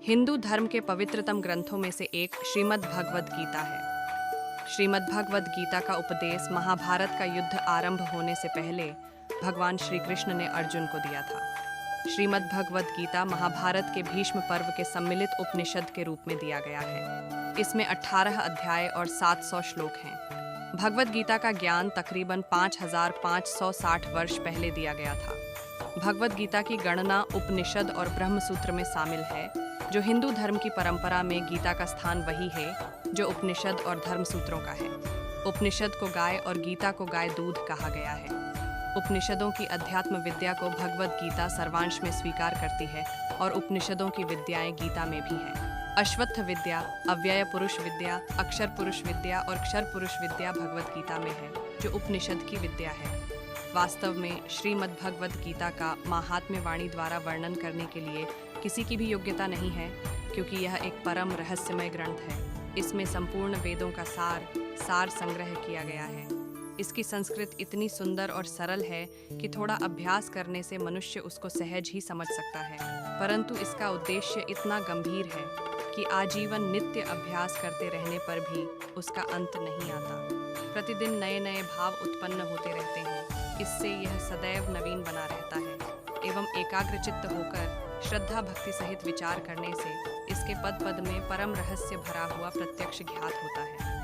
हिंदू धर्म के पवित्रतम ग्रंथों में से एक श्रीमद् भगवद गीता है। श्रीमद् भगवद गीता का उपदेश महाभारत का युद्ध आरंभ होने से पहले भगवान श्री कृष्ण ने अर्जुन को दिया था। श्रीमद् भगवद गीता महाभारत के भीष्म पर्व के सम्मिलित उपनिषद के रूप में दिया गया है। इसमें 18 अध्याय और 700 श्लोक हैं। भगवद गीता का ज्ञान तकरीबन 5560 वर्ष पहले दिया गया था। भगवद गीता की गणना उपनिषद और ब्रह्मसूत्र में शामिल है। जो हिंदू धर्म की परंपरा में गीता का स्थान वही है जो उपनिषद और धर्मसूत्रों का है। उपनिषद को गाय और गीता को गाय दूध कहा गया है। उपनिषदों की अध्यात्म विद्या को भगवद गीता सर्वांश में स्वीकार करती है और उपनिषदों की विद्याएं गीता में भी हैं। अश्वत्थ विद्या, अव्यय पुरुष विद्या, अक्षर पुरुष विद्या और क्षर पुरुष विद्या भगवद गीता में है, जो उपनिषद की विद्या है। वास्तव में श्रीमद् भगवद गीता का महात्म्य वाणी द्वारा वर्णन करने के लिए किसी की भी योग्यता नहीं है, क्योंकि यह एक परम रहस्यमय ग्रंथ है। इसमें संपूर्ण वेदों का सार संग्रह किया गया है। इसकी संस्कृत इतनी सुंदर और सरल है कि थोड़ा अभ्यास करने से मनुष्य उसको सहज ही समझ सकता है, परंतु इसका उद्देश्य इतना गंभीर है कि आजीवन नित्य अभ्यास करते रहने पर भी उसका अंत नहीं आता। प्रतिदिन नए नए भाव उत्पन्न होते रहते हैं। इससे यह सदैव नवीन बना रहता है एवं एकाग्रचित्त होकर श्रद्धा भक्ति सहित विचार करने से इसके पद पद में परम रहस्य भरा हुआ प्रत्यक्ष ज्ञात होता है।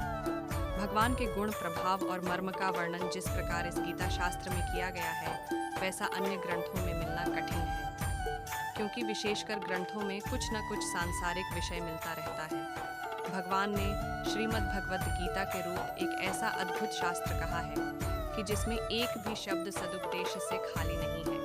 भगवान के गुण, प्रभाव और मर्म का वर्णन जिस प्रकार इस गीता शास्त्र में किया गया है, वैसा अन्य ग्रंथों में मिलना कठिन है, क्योंकि विशेषकर ग्रंथों में कुछ न कुछ सांसारिक विषय मिलता रहता है। भगवान ने श्रीमद् भगवद गीता के रूप एक ऐसा अद्भुत शास्त्र कहा है कि जिसमें एक भी शब्द सदुपदेश से खाली नहीं है।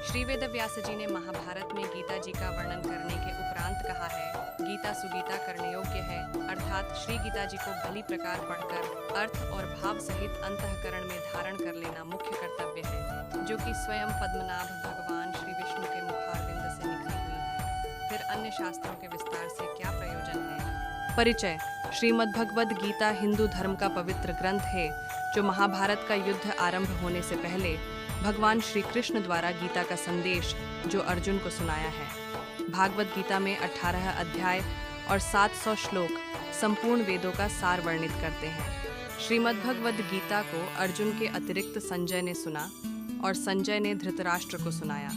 श्री वेद व्यास जी ने महाभारत में गीता जी का वर्णन करने के उपरांत कहा है, गीता सुगीता करने योग्य है, अर्थात श्री गीता जी को भली प्रकार पढ़कर अर्थ और भाव सहित अंतःकरण में धारण कर लेना मुख्य कर्तव्य है, जो कि स्वयं पद्मनाभ भगवान श्री विष्णु के मुखारविंद से निकली हुई है। फिर अन्य शास्त्रों के विस्तार से क्या प्रयोजन है। परिचय। श्रीमद् भगवद गीता हिंदू धर्म का पवित्र ग्रंथ है, जो महाभारत का युद्ध आरंभ होने से पहले भगवान श्री कृष्ण द्वारा गीता का संदेश जो अर्जुन को सुनाया है। भागवत गीता में 18 अध्याय और 700 श्लोक संपूर्ण वेदों का सार वर्णित करते हैं। श्रीमद् भगवद गीता को अर्जुन के अतिरिक्त संजय ने सुना और संजय ने धृतराष्ट्र को सुनाया।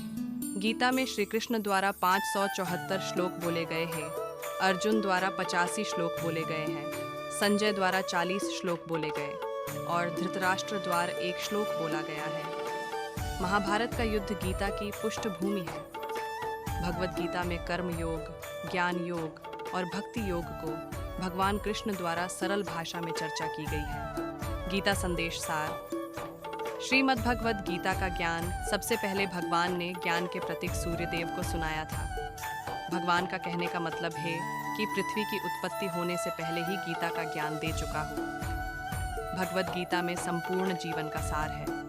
गीता में श्री कृष्ण द्वारा 574 श्लोक बोले गए हैं, अर्जुन द्वारा 85 श्लोक बोले गए हैं, संजय द्वारा 40 श्लोक बोले गए और धृतराष्ट्र द्वारा 1 श्लोक बोला गया है। महाभारत का युद्ध गीता की पृष्ठभूमि है। भगवद गीता में कर्म योग, ज्ञान योग और भक्ति योग को भगवान कृष्ण द्वारा सरल भाषा में चर्चा की गई है। गीता संदेश सार। श्रीमद् भगवद गीता का ज्ञान सबसे पहले भगवान ने ज्ञान के प्रतीक सूर्यदेव को सुनाया था। भगवान का कहने का मतलब है कि पृथ्वी की उत्पत्ति होने से पहले ही गीता का ज्ञान दे चुका हूँ। भगवद गीता में संपूर्ण जीवन का सार है।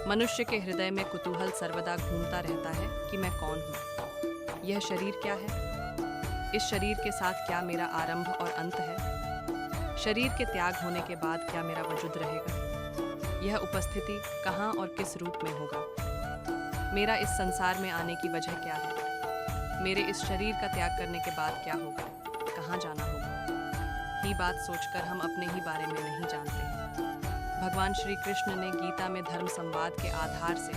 मनुष्य के हृदय में कुतूहल सर्वदा घूमता रहता है कि मैं कौन हूँ, यह शरीर क्या है, इस शरीर के साथ क्या मेरा आरंभ और अंत है, शरीर के त्याग होने के बाद क्या मेरा वजूद रहेगा, यह उपस्थिति कहाँ और किस रूप में होगा, मेरा इस संसार में आने की वजह क्या है, मेरे इस शरीर का त्याग करने के बाद क्या होगा, कहाँ जाना होगा। ही बात सोचकर हम अपने ही बारे में नहीं जानते हैं। भगवान श्री कृष्ण ने गीता में धर्म संवाद के आधार से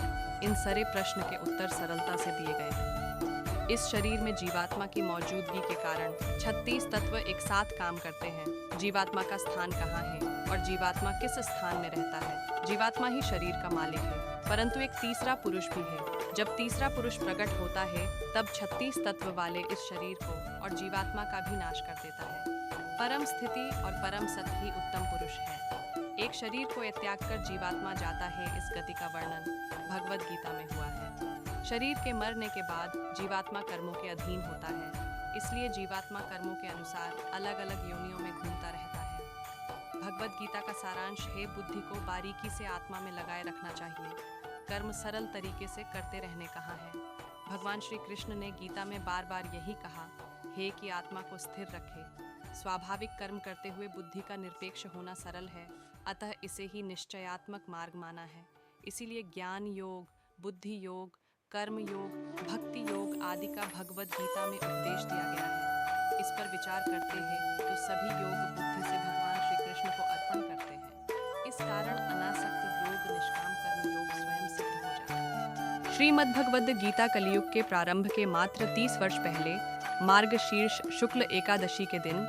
इन सारे प्रश्न के उत्तर सरलता से दिए गए हैं। इस शरीर में जीवात्मा की मौजूदगी के कारण 36 तत्व एक साथ काम करते हैं। जीवात्मा का स्थान कहाँ है और जीवात्मा किस स्थान में रहता है। जीवात्मा ही शरीर का मालिक है, परंतु एक तीसरा पुरुष भी है। जब तीसरा पुरुष प्रकट होता है, तब 36 तत्व वाले इस शरीर को और जीवात्मा का भी नाश कर देता है। परम स्थिति और परम सत ही उत्तम पुरुष है। एक शरीर को त्याग कर जीवात्मा जाता है, इस गति का वर्णन भगवद गीता में हुआ है। शरीर के मरने के बाद जीवात्मा कर्मों के अधीन होता है, इसलिए जीवात्मा कर्मों के अनुसार अलग अलग योनियों में घूमता रहता है। भगवद गीता का सारांश है, बुद्धि को बारीकी से आत्मा में लगाए रखना चाहिए। कर्म सरल तरीके से करते रहने कहा है। भगवान श्री कृष्ण ने गीता में बार बार यही कहा है कि आत्मा को स्थिर रखे। स्वाभाविक कर्म करते हुए बुद्धि का निरपेक्ष होना सरल है, अतः इसे ही निश्चयात्मक मार्ग माना है। इसीलिए ज्ञान योग, बुद्धि योग, कर्म योग, भक्ति योग आदि का भगवद गीता में उपदेश दिया गया विचार करते हैं तो सभी योग बुद्धि से भगवान श्री कृष्ण को अर्पण करते हैं। इस कारण अनासक्त योग निष्काम कर्म योग स्वयं सिद्ध हो जाता है। श्रीमद् भगवद गीता कलियुग के प्रारंभ के मात्र 30 वर्ष पहले मार्गशीर्ष शुक्ल एकादशी के दिन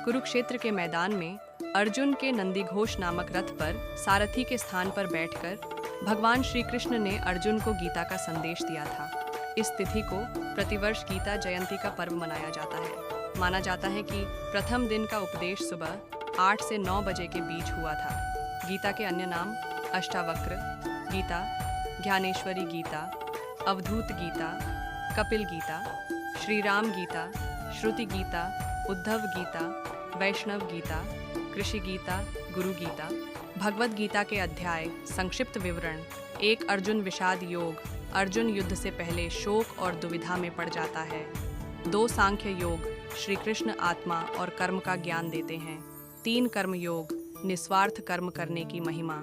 कुरुक्षेत्र के मैदान में अर्जुन के नंदीघोष नामक रथ पर सारथी के स्थान पर बैठकर भगवान श्री कृष्ण ने अर्जुन को गीता का संदेश दिया था। इस तिथि को प्रतिवर्ष गीता जयंती का पर्व मनाया जाता है। माना जाता है कि प्रथम दिन का उपदेश सुबह 8 से 9 बजे के बीच हुआ था। गीता के अन्य नाम अष्टावक्र गीता, ज्ञानेश्वरी गीता, अवधूत गीता, कपिल गीता, श्री राम गीता, श्रुति गीता, उद्धव गीता, वैष्णव गीता, कृषि गीता, गुरु गीता। भगवद गीता के अध्याय संक्षिप्त विवरण। 1 अर्जुन विषाद योग, अर्जुन युद्ध से पहले शोक और दुविधा में पड़ जाता है। 2 सांख्य योग, श्री कृष्ण आत्मा और कर्म का ज्ञान देते हैं। 3 कर्म योग, निस्वार्थ कर्म करने की महिमा।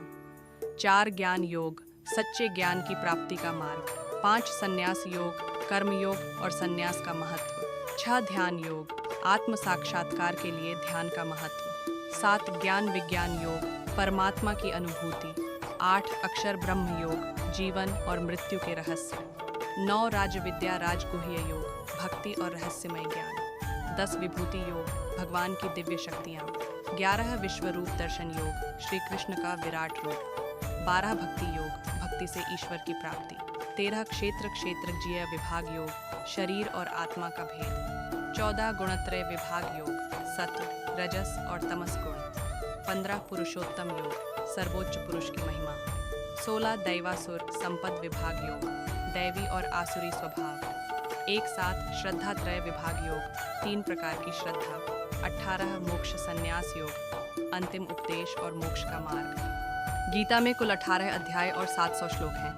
4 ज्ञान योग, सच्चे ज्ञान की प्राप्ति का मार्ग। 5 संन्यास योग, कर्म योग और संन्यास का महत्व। 6 ध्यान योग, आत्म साक्षात्कार के लिए ध्यान का महत्व। 7 ज्ञान विज्ञान योग, परमात्मा की अनुभूति। 8 अक्षर ब्रह्म योग, जीवन और मृत्यु के रहस्य। 9 राजविद्या राजगुह्य योग, भक्ति और रहस्यमय ज्ञान। 10 विभूति योग, भगवान की दिव्य शक्तियाँ। 11 विश्व रूप दर्शन योग, श्री कृष्ण का विराट रूप। 12 भक्ति योग, भक्ति से ईश्वर की प्राप्ति। 13 क्षेत्रज्ञीय विभाग योग, शरीर और आत्मा का भेद। 14 गुणत्रय विभाग योग, सत्व, रजस और तमस गुण। 15 पुरुषोत्तम योग, सर्वोच्च पुरुष की महिमा। 16 दैवासुर संपद विभाग योग, दैवी और आसुरी स्वभाव। 1 7 श्रद्धात्रय विभाग योग, 3 प्रकार की श्रद्धा। 18 मोक्ष संन्यास योग, अंतिम उपदेश और मोक्ष का मार्ग। गीता में कुल 18 अध्याय और 700 श्लोक हैं।